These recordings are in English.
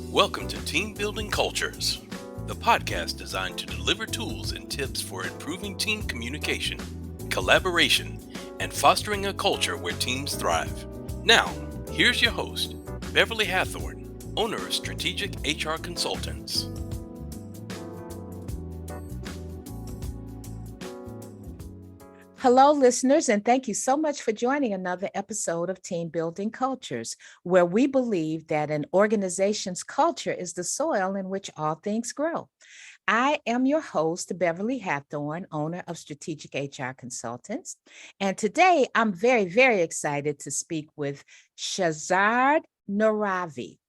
Welcome to Team Building Cultures, the podcast designed to deliver tools and tips for improving team communication, collaboration, and fostering a culture where teams thrive. Now, here's your host, Beverly Hathorn, owner of Strategic HR Consultants. Hello, listeners, and thank you so much for joining another episode of Team Building Cultures, where we believe that an organization's culture is the soil in which all things grow. I am your host, Beverly Hathorn, owner of Strategic HR Consultants. And today I'm very, very excited to speak with Shahrzad Nooravi.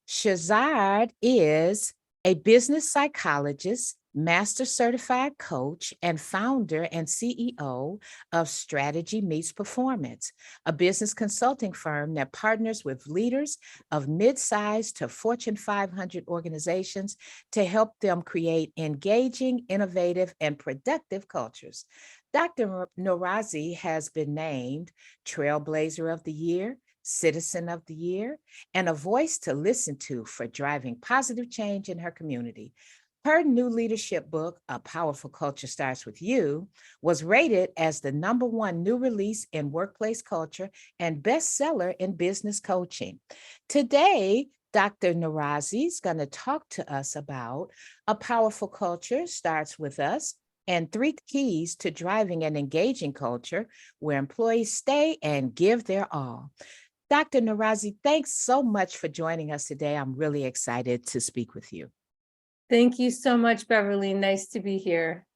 Shahrzad is a business psychologist, master certified coach, and founder and CEO of Strategy Meets Performance, a business consulting firm that partners with leaders of mid-sized to Fortune 500 organizations to help them create engaging, innovative, and productive cultures. Dr. Nooravi has been named Trailblazer of the Year, Citizen of the Year, and a voice to listen to for driving positive change in her community. Her new leadership book, A Powerful Culture Starts With You, was rated as the #1 new release in workplace culture and bestseller in business coaching. Today, Dr. Nooravi is going to talk to us about A Powerful Culture Starts With Us and 3 keys to driving an engaging culture where employees stay and give their all. Dr. Nooravi, thanks so much for joining us today. I'm really excited to speak with you. Thank you so much, Beverly. Nice to be here.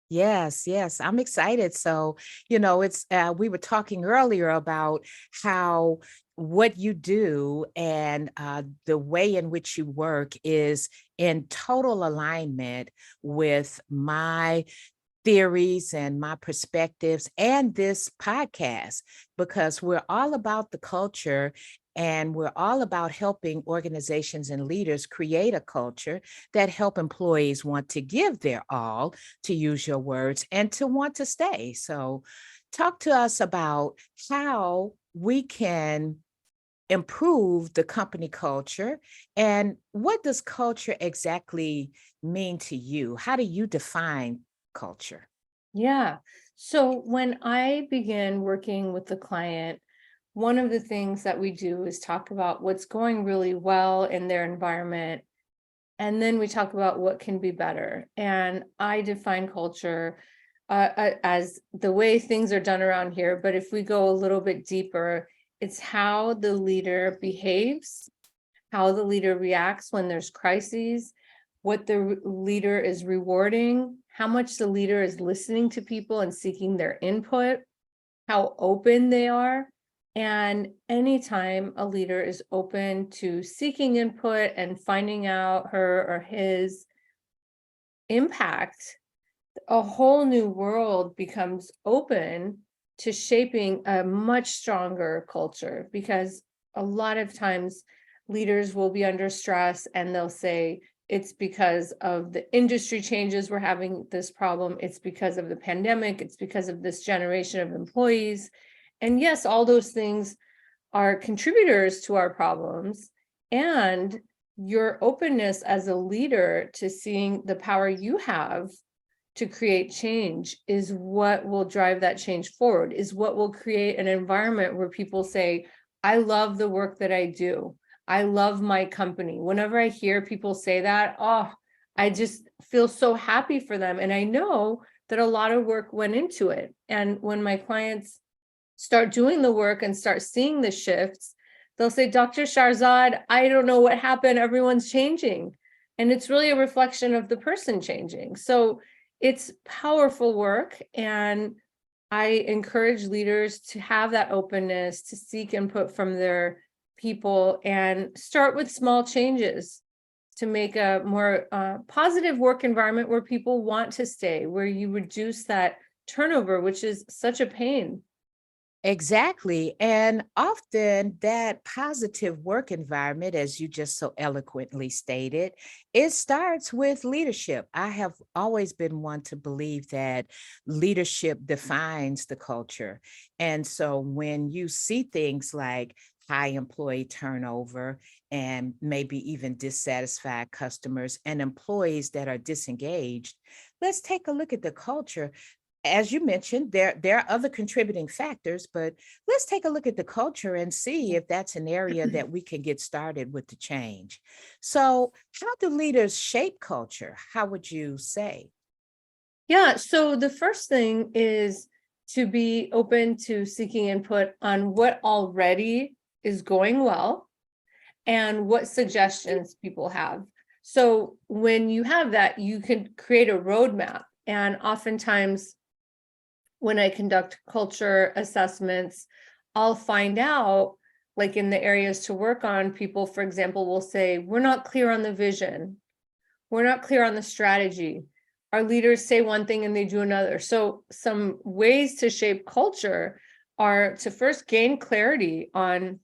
Yes, I'm excited. So, it's we were talking earlier about how what you do and the way in which you work is in total alignment with my theories and my perspectives and this podcast, because we're all about the culture and we're all about helping organizations and leaders create a culture that help employees want to give their all, to use your words, and to want to stay. So talk to us about how we can improve the company culture, and what does culture exactly mean to you? How do you define culture? Yeah. So when I began working with the client, one of the things that we do is talk about what's going really well in their environment. And then we talk about what can be better. And I define culture as the way things are done around here. But if we go a little bit deeper, it's how the leader behaves, how the leader reacts when there's crises, what the leader is rewarding, how much the leader is listening to people and seeking their input, how open they are. And anytime a leader is open to seeking input and finding out her or his impact, a whole new world becomes open to shaping a much stronger culture. Because a lot of times leaders will be under stress and they'll say, it's because of the industry changes we're having this problem. It's because of the pandemic. It's because of this generation of employees. And yes, all those things are contributors to our problems. And your openness as a leader to seeing the power you have to create change is what will drive that change forward, is what will create an environment where people say, I love the work that I do. I love my company. Whenever I hear people say that, I just feel so happy for them. And I know that a lot of work went into it. And when my clients start doing the work and start seeing the shifts, they'll say, Dr. Shahrzad, I don't know what happened. Everyone's changing. And it's really a reflection of the person changing. So it's powerful work. And I encourage leaders to have that openness, to seek input from their people and start with small changes to make a more positive work environment where people want to stay, where you reduce that turnover, which is such a pain. Exactly. And often that positive work environment, as you just so eloquently stated, it starts with leadership. I have always been one to believe that leadership defines the culture. And so when you see things like high employee turnover and maybe even dissatisfied customers and employees that are disengaged, let's take a look at the culture. As you mentioned, there are other contributing factors, but let's take a look at the culture and see if that's an area that we can get started with the change. So, how do leaders shape culture? How would you say? Yeah, so the first thing is to be open to seeking input on what already is going well and what suggestions people have. So when you have that, you can create a roadmap. And oftentimes, when I conduct culture assessments, I'll find out, like in the areas to work on, people, for example, will say, we're not clear on the vision. We're not clear on the strategy. Our leaders say one thing and they do another. So some ways to shape culture are to first gain clarity on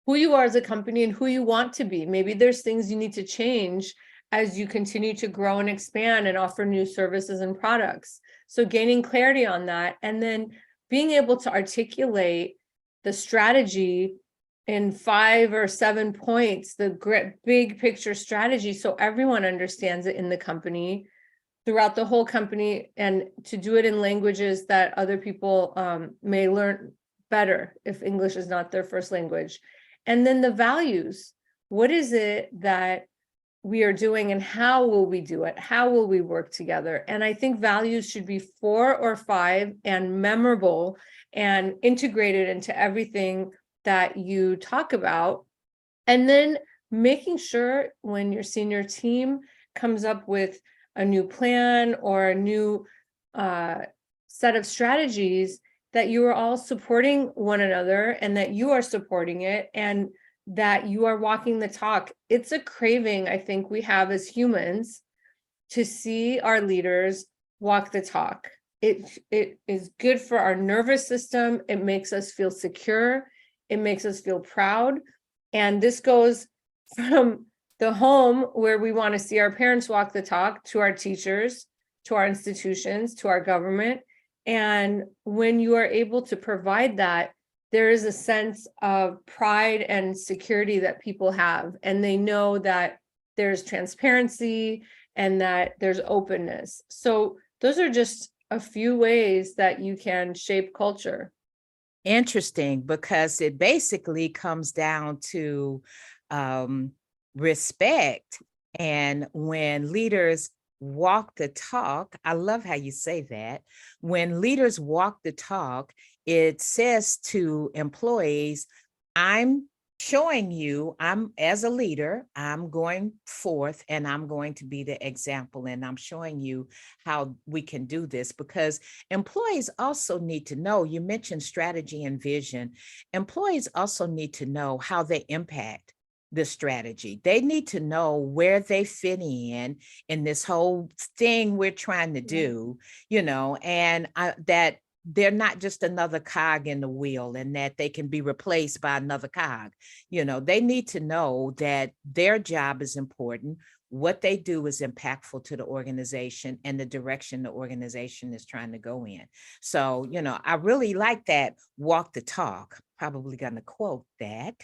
who you are as a company and who you want to be. Maybe there's things you need to change as you continue to grow and expand and offer new services and products. So gaining clarity on that, and then being able to articulate the strategy in 5 or 7 points, the big picture strategy, so everyone understands it in the company, throughout the whole company, and to do it in languages that other people may learn better if English is not their first language. And then the values. What is it that we are doing and how will we do it? How will we work together? And I think values should be 4 or 5 and memorable and integrated into everything that you talk about. And then making sure when your senior team comes up with a new plan or a new set of strategies, that you are all supporting one another and that you are supporting it and that you are walking the talk. It's a craving, I think, we have as humans to see our leaders walk the talk. It is good for our nervous system. It makes us feel secure. It makes us feel proud. And this goes from the home where we want to see our parents walk the talk to our teachers, to our institutions, to our government. And when you are able to provide that, there is a sense of pride and security that people have, and they know that there's transparency and that there's openness. So those are just a few ways that you can shape culture. Interesting, because it basically comes down to respect. And when leaders walk the talk, I love how you say that. When leaders walk the talk, it says to employees, I'm showing you, I'm as a leader, I'm going forth and I'm going to be the example, and I'm showing you how we can do this, because employees also need to know, you mentioned strategy and vision. Employees also need to know how they impact the strategy. They need to know where they fit in this whole thing we're trying to do, and that they're not just another cog in the wheel and that they can be replaced by another cog. They need to know that their job is important, what they do is impactful to the organization and the direction the organization is trying to go in. So, I really like that walk the talk. Probably going to quote that.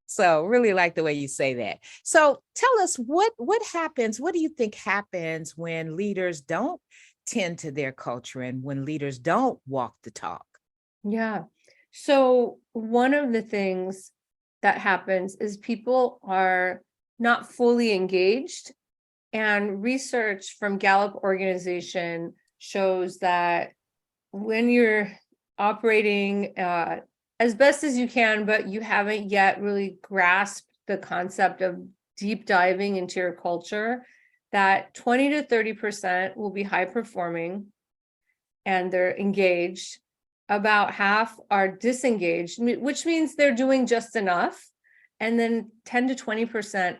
So really like the way you say that. So tell us what happens, what do you think happens when leaders don't tend to their culture and when leaders don't walk the talk? Yeah. So one of the things that happens is people are not fully engaged, and research from Gallup organization shows that when you're operating as best as you can, but you haven't yet really grasped the concept of deep diving into your culture, that 20 to 30% will be high performing and they're engaged. About half are disengaged, which means they're doing just enough. And then 10 to 20%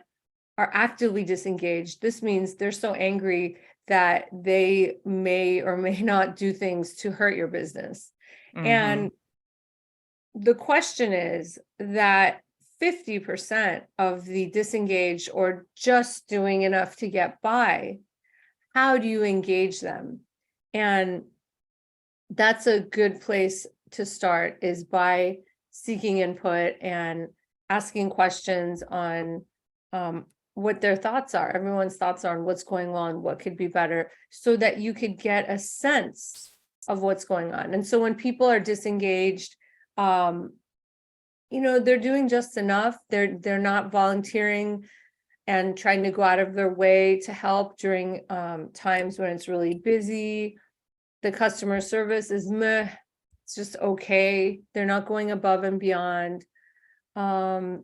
are actively disengaged. This means they're so angry that they may or may not do things to hurt your business. Mhm. And the question is that 50% of the disengaged or just doing enough to get by, how do you engage them? And that's a good place to start, is by seeking input and asking questions on what their thoughts are, everyone's thoughts are on what's going on, what could be better, so that you could get a sense of what's going on. And so when people are disengaged, they're doing just enough. They're not volunteering and trying to go out of their way to help during times when it's really busy. The customer service is meh, it's just okay. They're not going above and beyond. They're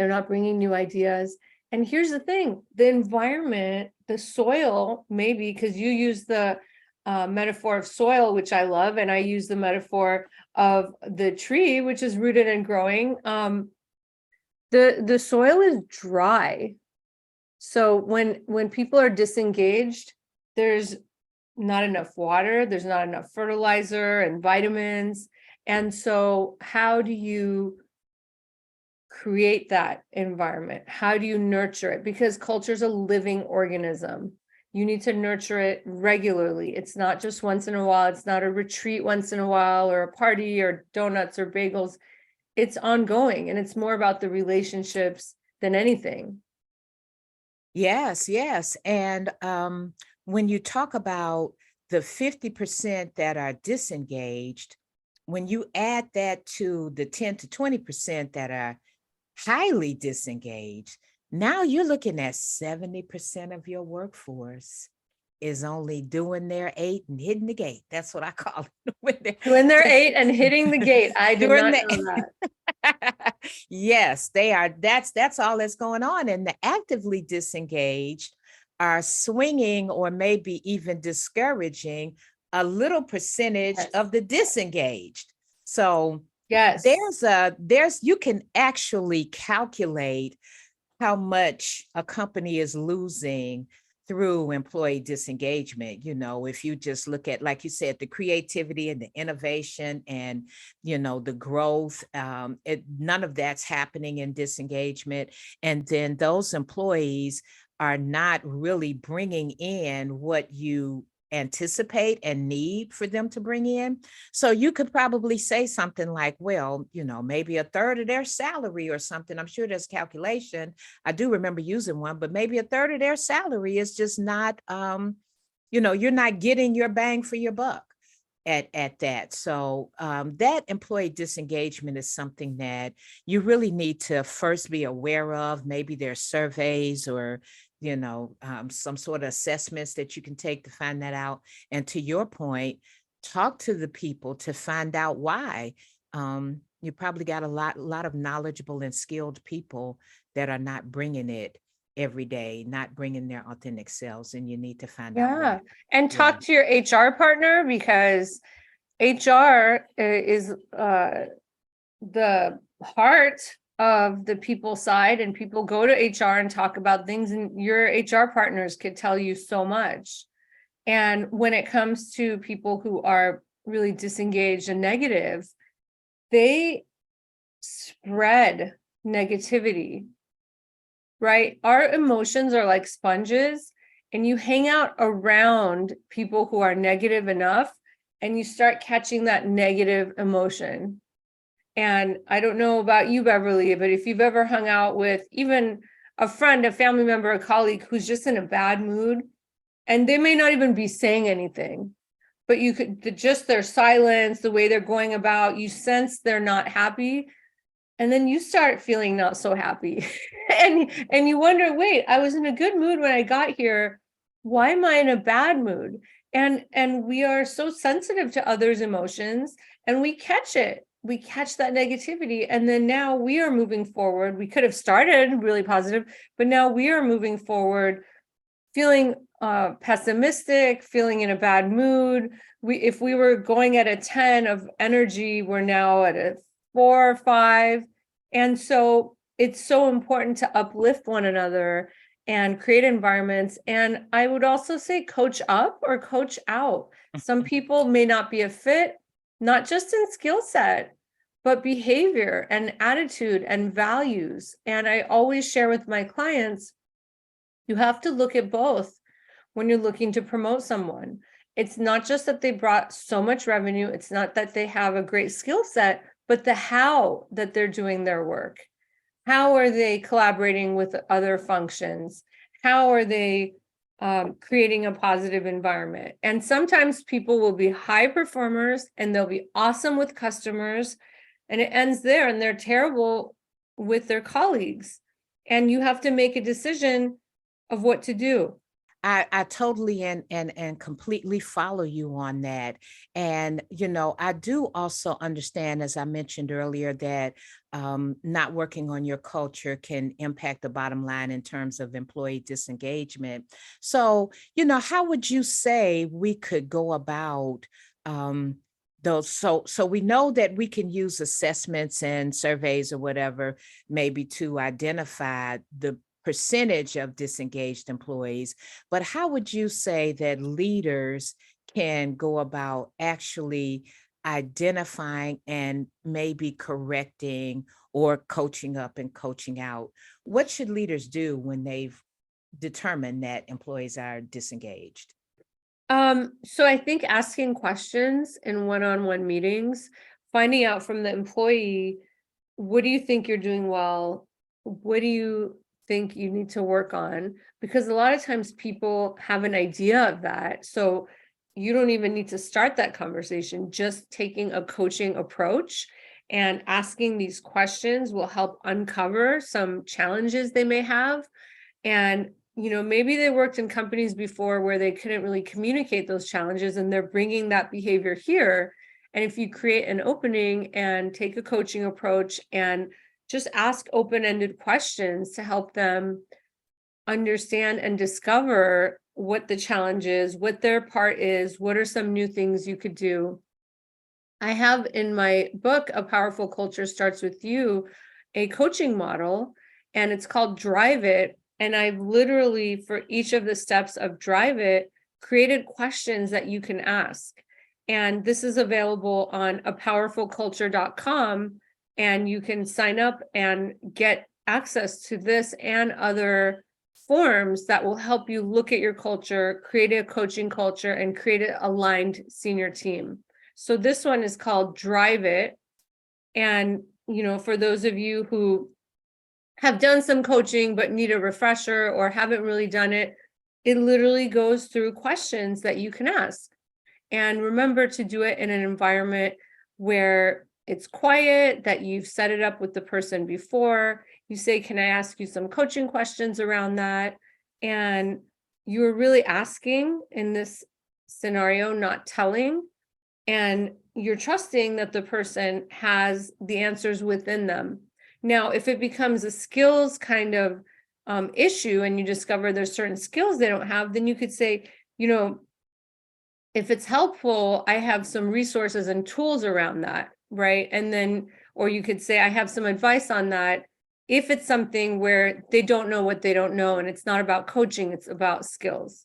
not bringing new ideas. And here's the thing, the environment, the soil, maybe, because you use the metaphor of soil, which I love, and I use the metaphor of the tree, which is rooted and growing. The soil is dry. So when people are disengaged, there's not enough water, there's not enough fertilizer and vitamins. And so how do you create that environment? How do you nurture it? Because culture is a living organism. You need to nurture it regularly. It's not just once in a while. It's not a retreat once in a while or a party or donuts or bagels. It's ongoing, and it's more about the relationships than anything. Yes, yes. And when you talk about the 50% that are disengaged, when you add that to the 10 to 20% that are highly disengaged, now you're looking at 70% of your workforce is only doing their 8 and hitting the gate. That's what I call it. When they're 8 and hitting the gate. I did not know that. Yes, they are. That's all that's going on. And the actively disengaged are swinging or maybe even discouraging a little percentage of the disengaged. So yes, you can actually calculate how much a company is losing through employee disengagement. If you just look at, like you said, the creativity and the innovation and, the growth, none of that's happening in disengagement. And then those employees are not really bringing in what you anticipate and need for them to bring in. So you could probably say something like, well, maybe a third of their salary or something. I'm sure there's calculation. I do remember using one, but maybe a third of their salary is just not, you're not getting your bang for your buck at that. So that employee disengagement is something that you really need to first be aware of. Maybe there's surveys or some sort of assessments that you can take to find that out. And to your point, talk to the people to find out why. You probably got a lot of knowledgeable and skilled people that are not bringing it every day, not bringing their authentic selves, and you need to find out why. And talk to your HR partner, because HR is the heart of the people side, and people go to HR and talk about things, and your HR partners could tell you so much. And when it comes to people who are really disengaged and negative, they spread negativity, right? Our emotions are like sponges, and you hang out around people who are negative enough, and you start catching that negative emotion. And I don't know about you, Beverly, but if you've ever hung out with even a friend, a family member, a colleague who's just in a bad mood, and they may not even be saying anything, but you could just their silence, the way they're going about, you sense they're not happy. And then you start feeling not so happy. and you wonder, wait, I was in a good mood when I got here. Why am I in a bad mood? And we are so sensitive to others' emotions, and we catch it. We catch that negativity. And then now we are moving forward. We could have started really positive, but now we are moving forward feeling pessimistic, feeling in a bad mood. If we were going at a 10 of energy, we're now at a 4 or 5. And so it's so important to uplift one another and create environments. And I would also say coach up or coach out. Some people may not be a fit, not just in skill set, but behavior and attitude and values. And I always share with my clients, you have to look at both when you're looking to promote someone. It's not just that they brought so much revenue. It's not that they have a great skill set, but the how that they're doing their work. How are they collaborating with other functions? How are they creating a positive environment? And sometimes people will be high performers and they'll be awesome with customers, and it ends there, and they're terrible with their colleagues. And you have to make a decision of what to do. I totally and completely follow you on that. And, I do also understand, as I mentioned earlier, that not working on your culture can impact the bottom line in terms of employee disengagement. So, how would you say we could go about those? So we know that we can use assessments and surveys or whatever, maybe to identify the percentage of disengaged employees, but how would you say that leaders can go about actually identifying and maybe correcting or coaching up and coaching out? What should leaders do when they've determined that employees are disengaged? So I think asking questions in one-on-one meetings, finding out from the employee, what do you think you're doing well? What do you think you need to work on? Because a lot of times people have an idea of that. So you don't even need to start that conversation. Just taking a coaching approach and asking these questions will help uncover some challenges they may have. And maybe they worked in companies before where they couldn't really communicate those challenges, and they're bringing that behavior here. And if you create an opening and take a coaching approach and just ask open-ended questions to help them understand and discover what the challenge is, what their part is, what are some new things you could do. I have in my book, A Powerful Culture Starts With You, a coaching model, and it's called Drive It. And I've literally, for each of the steps of Drive It, created questions that you can ask. And this is available on apowerfulculture.com, and you can sign up and get access to this and other forms that will help you look at your culture, create a coaching culture, and create an aligned senior team. So this one is called Drive It. And, for those of you who have done some coaching but need a refresher or haven't really done it, it literally goes through questions that you can ask. And remember to do it in an environment where it's quiet, that you've set it up with the person before. You say, can I ask you some coaching questions around that? And you're really asking in this scenario, not telling. And you're trusting that the person has the answers within them. Now, if it becomes a skills kind of issue and you discover there's certain skills they don't have, then you could say, if it's helpful, I have some resources and tools around that, right? And then, or you could say, I have some advice on that. If it's something where they don't know what they don't know, and it's not about coaching, it's about skills.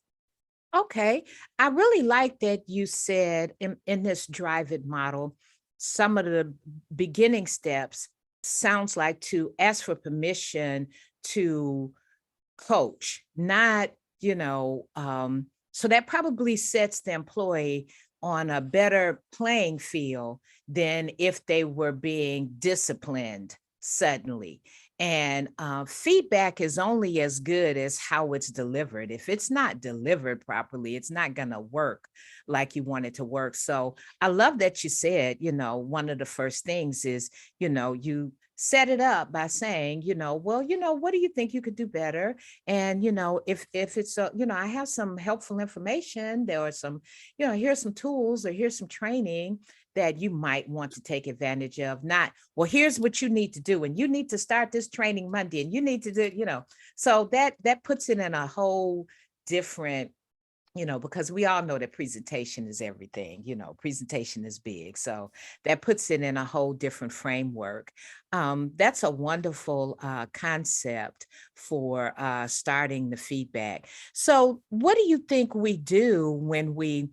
Okay. I really like that you said in this Drive It model, some of the beginning steps sounds like to ask for permission to coach, not, so that probably sets the employee on a better playing field than if they were being disciplined suddenly. And feedback is only as good as how it's delivered. If it's not delivered properly, it's not going to work like you want it to work. So I love that you said, one of the first things is, you set it up by saying, well, what do you think you could do better? And, if it's, I have some helpful information, there are some, here's some tools or here's some training that you might want to take advantage of. Not, well, here's what you need to do. And you need to start this training Monday and you need to do, so that puts it in a whole different, because we all know that presentation is everything, presentation is big. So that puts it in a whole different framework. That's a wonderful concept for starting the feedback. So what do you think we do when we,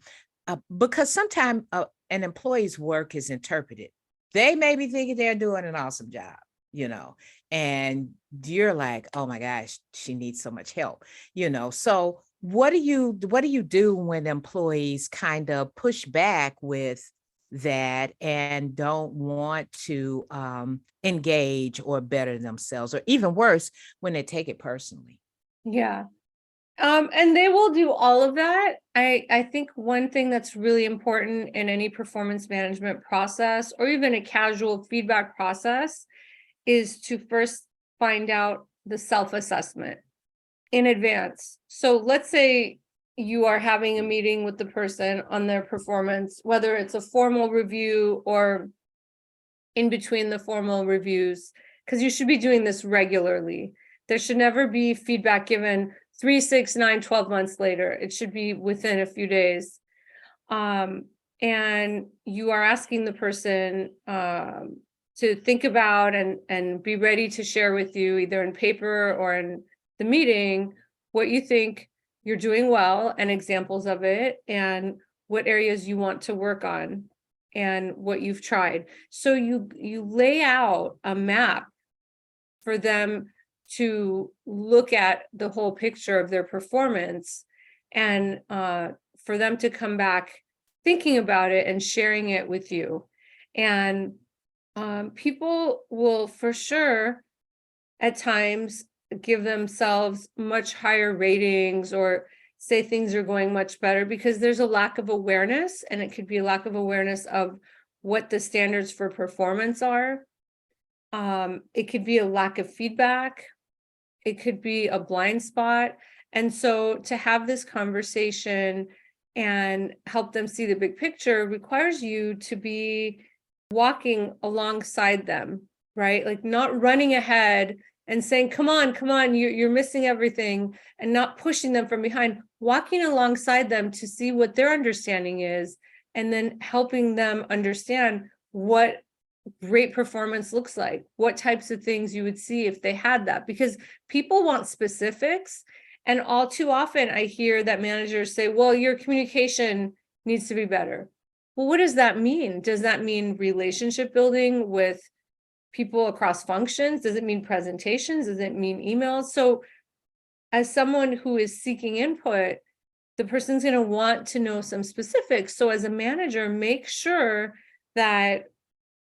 because sometimes an employee's work is interpreted. They may be thinking they're doing an awesome job, and you're like, oh my gosh, she needs so much help, so what do you do when employees kind of push back with that and don't want to engage or better themselves, or even worse, when they take it personally. Yeah. And they will do all of that. I think one thing that's really important in any performance management process, or even a casual feedback process, is to first find out the self-assessment in advance. So let's say you are having a meeting with the person on their performance, whether it's a formal review or in between the formal reviews, because you should be doing this regularly. There should never be feedback given 3, 6, 9, 12 months later. It should be within a few days. And you are asking the person to think about and be ready to share with you, either in paper or in the meeting, what you think you're doing well and examples of it, and what areas you want to work on and what you've tried. So you lay out a map for them to look at the whole picture of their performance, and for them to come back thinking about it and sharing it with you. And people will for sure at times give themselves much higher ratings or say things are going much better because there's a lack of awareness, and it could be a lack of awareness of what the standards for performance are. It could be a lack of feedback. It could be a blind spot. And so to have this conversation and help them see the big picture requires you to be walking alongside them, right? Like not running ahead and saying, come on, you're missing everything, and not pushing them from behind, walking alongside them to see what their understanding is, and then helping them understand what great performance looks like, what types of things you would see if they had that, because people want specifics. And all too often I hear that managers say, well, your communication needs to be better. Well, what does that mean? Does that mean relationship building with people across functions? Does it mean presentations? Does it mean emails? So as someone who is seeking input, the person's going to want to know some specifics. So as a manager, make sure that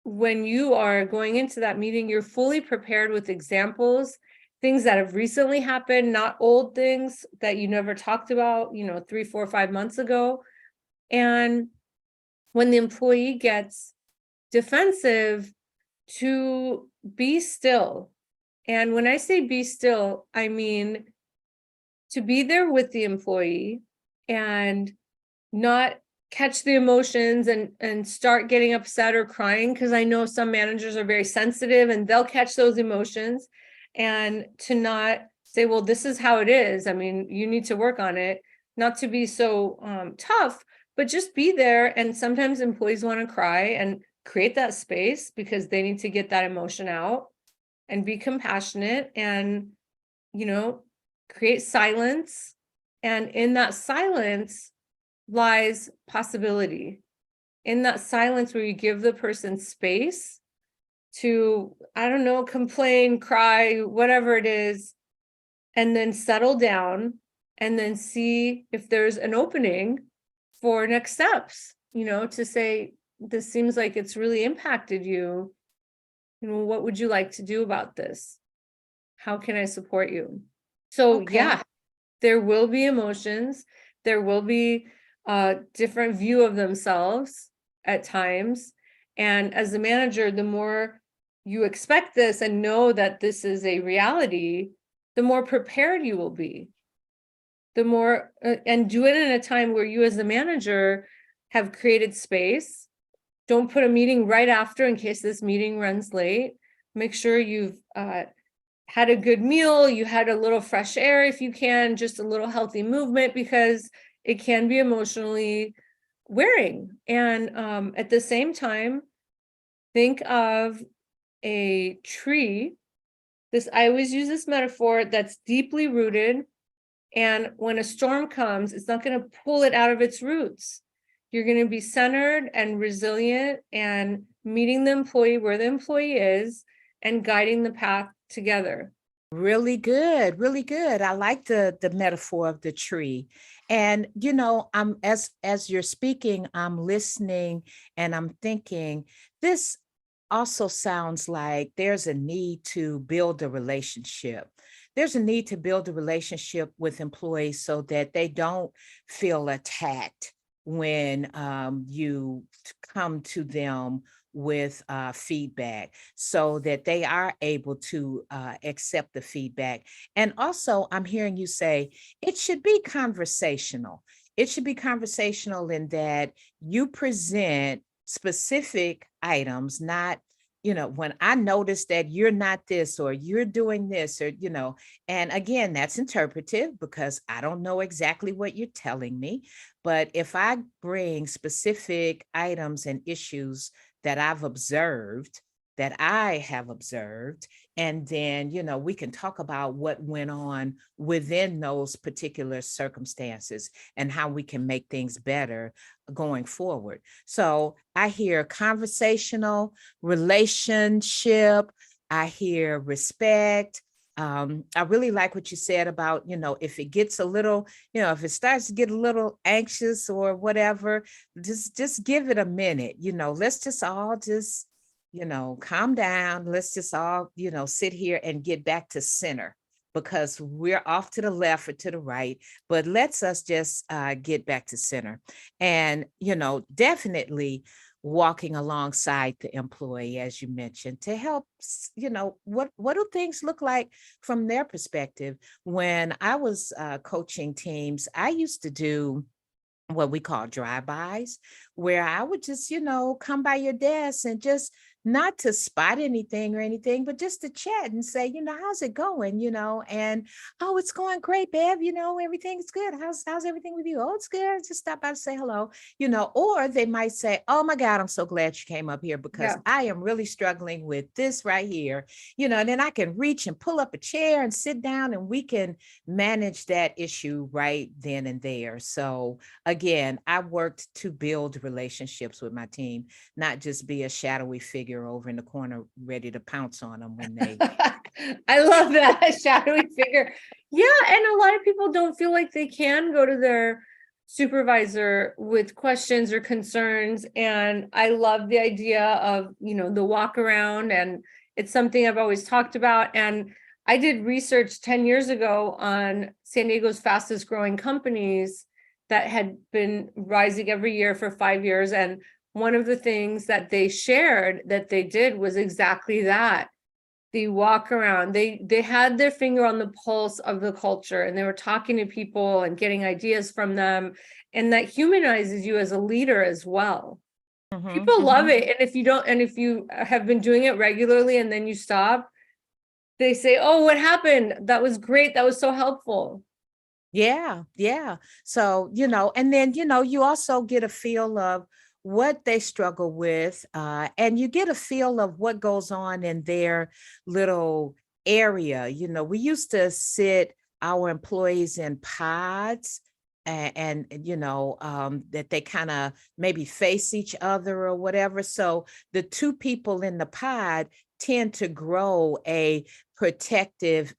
when you are going into that meeting, you're fully prepared with examples, things that have recently happened, not old things that you never talked about, 3, 4, 5 months ago. And when the employee gets defensive, to be still. And when I say be still, I mean to be there with the employee and not catch the emotions and start getting upset or crying, because I know some managers are very sensitive and they'll catch those emotions, and to not say, well, this is how it is. I mean, you need to work on it, not to be so tough, but just be there. And sometimes employees want to cry, and create that space because they need to get that emotion out, and be compassionate and, create silence. And in that silence lies possibility. In that silence where you give the person space to, I don't know, complain, cry, whatever it is, and then settle down, and then see if there's an opening for next steps, to say, this seems like it's really impacted you. What would you like to do about this? How can I support you? So Okay. yeah, there will be emotions. There will be a different view of themselves at times. And as a manager, the more you expect this and know that this is a reality, the more prepared you will be. The more, and do it in a time where you as a manager have created space. Don't put a meeting right after in case this meeting runs late. Make sure you've had a good meal, you had a little fresh air if you can, just a little healthy movement, because it can be emotionally wearing. And at the same time, think of a tree. I always use this metaphor that's deeply rooted. And when a storm comes, it's not going to pull it out of its roots. You're going to be centered and resilient and meeting the employee where the employee is and guiding the path together. Really good, really good. I like the metaphor of the tree. And I'm as you're speaking, I'm listening and I'm thinking this also sounds like there's a need to build a relationship. There's a need to build a relationship with employees so that they don't feel attacked when you come to them with feedback, so that they are able to accept the feedback. And also, I'm hearing you say it should be conversational. It should be conversational in that you present specific items, not, when I notice that you're not this or you're doing this, or, and again, that's interpretive because I don't know exactly what you're telling me. But if I bring specific items and issues that I've observed, that I have observed, and then, we can talk about what went on within those particular circumstances and how we can make things better going forward. So I hear conversational, relationship, I hear respect. I really like what you said about, if it gets a little, if it starts to get a little anxious or whatever, just give it a minute. Let's just all just, calm down. Let's just all, sit here and get back to center, because we're off to the left or to the right, but let's us just get back to center. And, definitely walking alongside the employee, as you mentioned, to help, what do things look like from their perspective. When I was coaching teams, I used to do what we call drive-bys, where I would just, come by your desk and just, not to spot anything or anything, but just to chat and say, how's it going? And oh, it's going great, Bev. Everything's good. How's everything with you? Oh, it's good. Just stop by to say hello. Or they might say, oh my God, I'm so glad you came up here because Yeah. I am really struggling with this right here. And then I can reach and pull up a chair and sit down and we can manage that issue right then and there. So again, I worked to build relationships with my team, not just be a shadowy figure over in the corner ready to pounce on them when they. I love that shadowy figure. Yeah, and a lot of people don't feel like they can go to their supervisor with questions or concerns. And I love the idea of, the walk around, and it's something I've always talked about. And I did research 10 years ago on San Diego's fastest growing companies that had been rising every year for 5 years. And one of the things that they shared that they did was exactly that. The walk around, they had their finger on the pulse of the culture, and they were talking to people and getting ideas from them. And that humanizes you as a leader as well. Mhm, People love mhm. it. And if you don't, and if you have been doing it regularly and then you stop, they say, oh, what happened? That was great. That was so helpful. Yeah, yeah. So, and then, you also get a feel of what they struggle with, and you get a feel of what goes on in their little area. We used to sit our employees in pods, and that they kind of maybe face each other or whatever. So the two people in the pod tend to grow a protective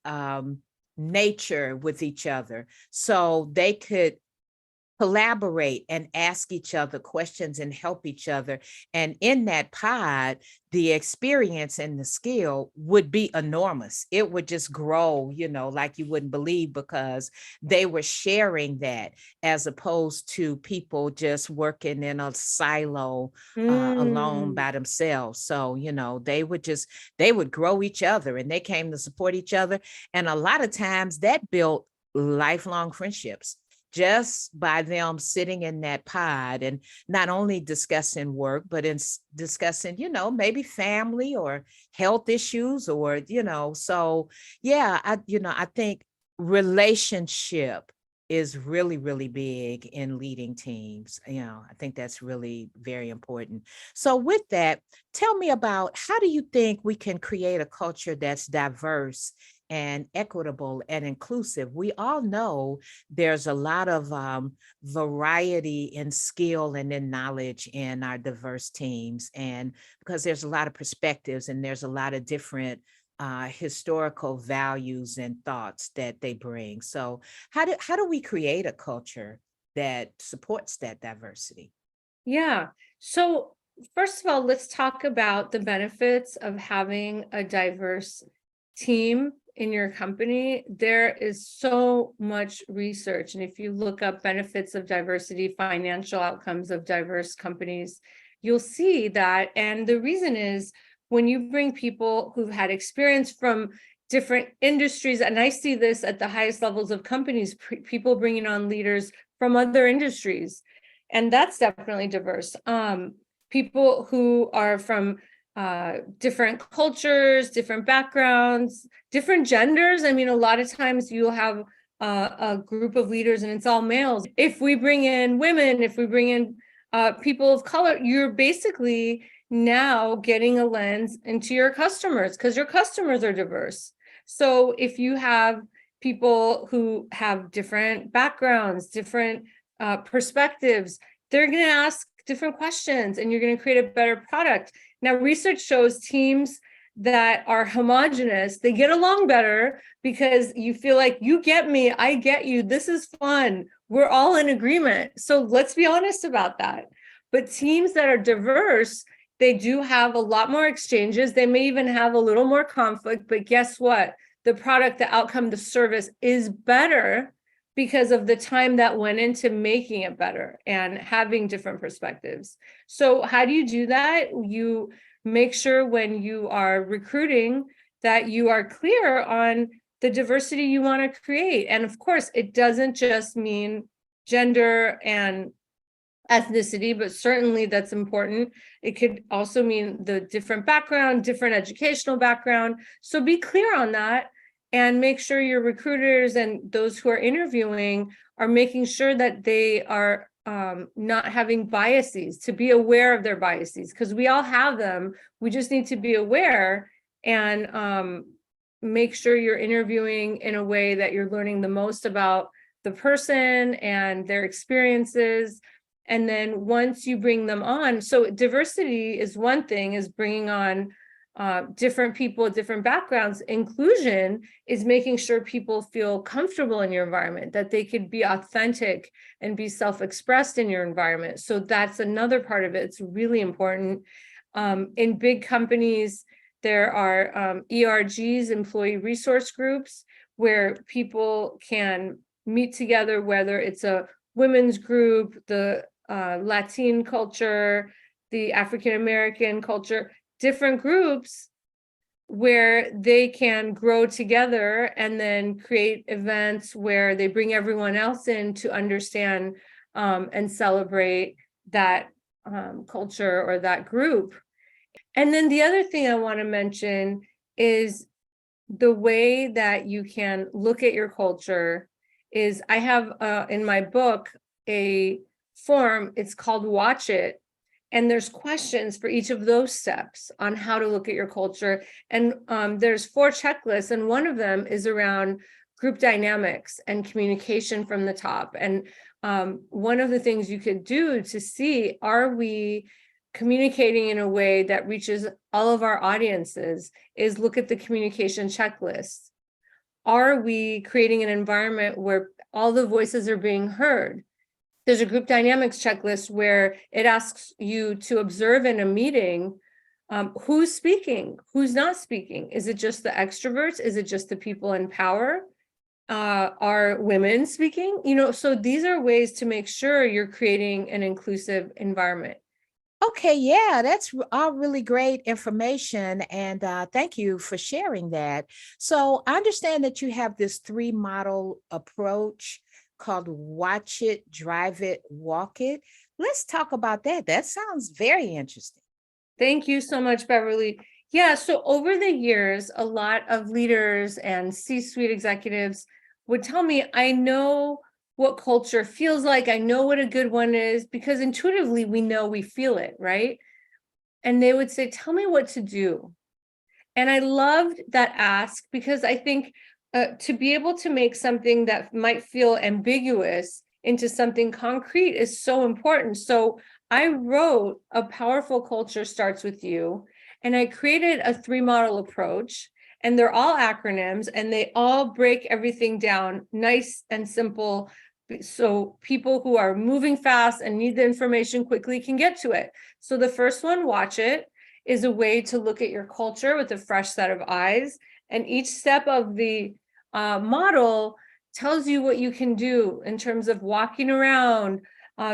nature with each other, so they could collaborate and ask each other questions and help each other. And in that pod, the experience and the skill would be enormous. It would just grow, like you wouldn't believe, because they were sharing that, as opposed to people just working in a silo alone Mm. by themselves. So, they would grow each other and they came to support each other. And a lot of times that built lifelong friendships just by them sitting in that pod and not only discussing work, but in discussing, maybe family or health issues, or, so yeah, I think relationship is really, really big in leading teams. I think that's really very important. So with that, tell me about, how do you think we can create a culture that's diverse and equitable and inclusive? We all know there's a lot of variety in skill and in knowledge in our diverse teams, and because there's a lot of perspectives and there's a lot of different historical values and thoughts that they bring. So how do we create a culture that supports that diversity? Yeah. So, first of all, let's talk about the benefits of having a diverse team in your company. There is so much research. And if you look up benefits of diversity, financial outcomes of diverse companies, you'll see that. And the reason is when you bring people who've had experience from different industries, and I see this at the highest levels of companies, people bringing on leaders from other industries, and that's definitely diverse. People who are from different cultures, different backgrounds, different genders. I mean, a lot of times you'll have a group of leaders and it's all males. If we bring in women, if we bring in people of color, you're basically now getting a lens into your customers because your customers are diverse. So if you have people who have different backgrounds, different perspectives, they're going to ask different questions and you're going to create a better product. Now, research shows teams that are homogenous, they get along better because you feel like you get me, I get you, this is fun, we're all in agreement. So let's be honest about that. But teams that are diverse, they do have a lot more exchanges. They may even have a little more conflict, but guess what? The product, the outcome, the service is better because of the time that went into making it better and having different perspectives. So how do you do that? You make sure when you are recruiting that you are clear on the diversity you want to create. And of course, it doesn't just mean gender and ethnicity, but certainly that's important. It could also mean the different background, different educational background. So be clear on that and make sure your recruiters and those who are interviewing are making sure that they are not having biases, to be aware of their biases, because we all have them. We just need to be aware and make sure you're interviewing in a way that you're learning the most about the person and their experiences. And then once you bring them on, so diversity is one thing, is bringing on different people, different backgrounds. Inclusion is making sure people feel comfortable in your environment, that they could be authentic and be self-expressed in your environment. So that's another part of it. It's really important. In big companies, there are ERGs, employee resource groups, where people can meet together, whether it's a women's group, the Latin culture, the African American culture, different groups where they can grow together and then create events where they bring everyone else in to understand and celebrate that culture or that group. And then the other thing I want to mention is the way that you can look at your culture is I have in my book a form, it's called Watch It. And there's questions for each of those steps on how to look at your culture. And there's 4 checklists, and one of them is around group dynamics and communication from the top. And one of the things you could do to see, are we communicating in a way that reaches all of our audiences, is look at the communication checklist. Are we creating an environment where all the voices are being heard? There's a group dynamics checklist where it asks you to observe in a meeting who's speaking, who's not speaking. Is it just the extroverts? Is it just the people in power? Are women speaking? So these are ways to make sure you're creating an inclusive environment. Okay, yeah, that's all really great information. And thank you for sharing that. So I understand that you have this 3 model approach called Watch It, Drive It, Walk It. Let's talk about that. That sounds very interesting. Thank you so much, Beverly. Yeah, so over the years, a lot of leaders and C-suite executives would tell me, I know what culture feels like. I know what a good one is, because intuitively we know, we feel it, right? And they would say, tell me what to do. And I loved that ask, because I think to be able to make something that might feel ambiguous into something concrete is so important. So I wrote A Powerful Culture Starts With You, and I created a 3 model approach. and they're all acronyms, and they all break everything down nice and simple, so people who are moving fast and need the information quickly can get to it. So the first one, Watch It, is a way to look at your culture with a fresh set of eyes. And each step of the model tells you what you can do in terms of walking around,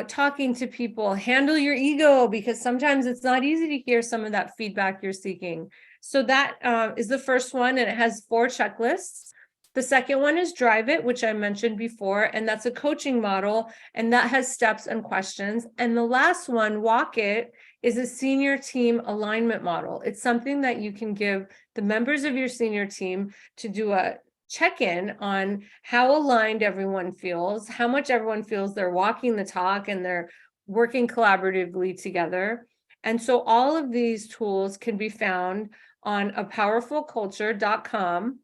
talking to people, handle your ego, because sometimes it's not easy to hear some of that feedback you're seeking. So that is the first one, and it has 4 checklists. The second one is Drive It, which I mentioned before, and that's a coaching model, and that has steps and questions. And the last one, Walk It, is a senior team alignment model. It's something that you can give the members of your senior team to do a check-in on how aligned everyone feels, how much everyone feels they're walking the talk and they're working collaboratively together. And so all of these tools can be found on apowerfulculture.com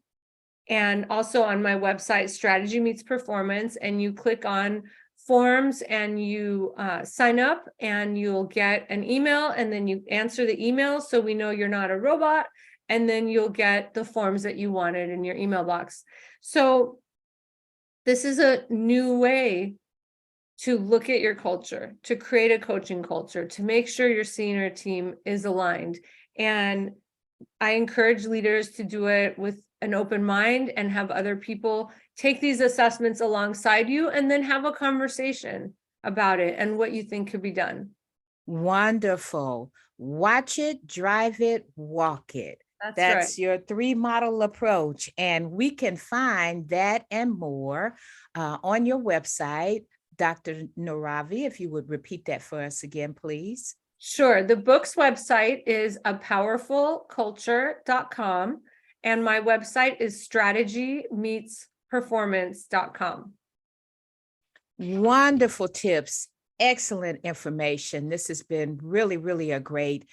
and also on my website, Strategy Meets Performance, and you click on forms and you sign up and you'll get an email, and then you answer the email so we know you're not a robot, and then you'll get the forms that you wanted in your email box. So this is a new way to look at your culture, to create a coaching culture, to make sure your senior team is aligned. And I encourage leaders to do it with an open mind and have other people take these assessments alongside you, and then have a conversation about it and what you think could be done. Wonderful. Watch it, drive it, walk it. That's right. your 3 model approach. And we can find that and more on your website, Dr. Nooravi. If you would repeat that for us again, please. Sure. The book's website is apowerfulculture.com, and my website is strategymeetsperformance.com. Wonderful tips. Excellent information. This has been really, really a great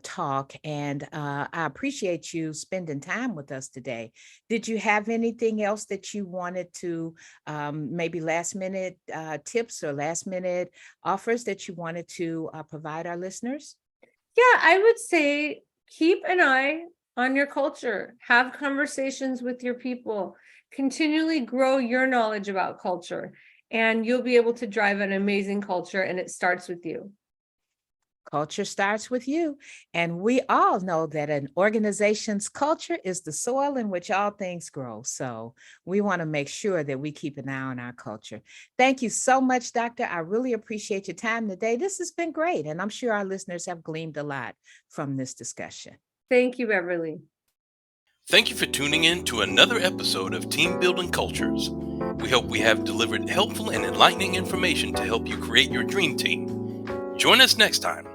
talk, and I appreciate you spending time with us today. Did you have anything else that you wanted to maybe last minute tips or last minute offers that you wanted to provide our listeners? Yeah, I would say keep an eye on your culture, have conversations with your people, continually grow your knowledge about culture, and you'll be able to drive an amazing culture, and it starts with you. Culture starts with you. And we all know that an organization's culture is the soil in which all things grow. So we want to make sure that we keep an eye on our culture. Thank you so much, Doctor. I really appreciate your time today. This has been great. And I'm sure our listeners have gleaned a lot from this discussion. Thank you, Beverly. Thank you for tuning in to another episode of Team Building Cultures. We hope we have delivered helpful and enlightening information to help you create your dream team. Join us next time.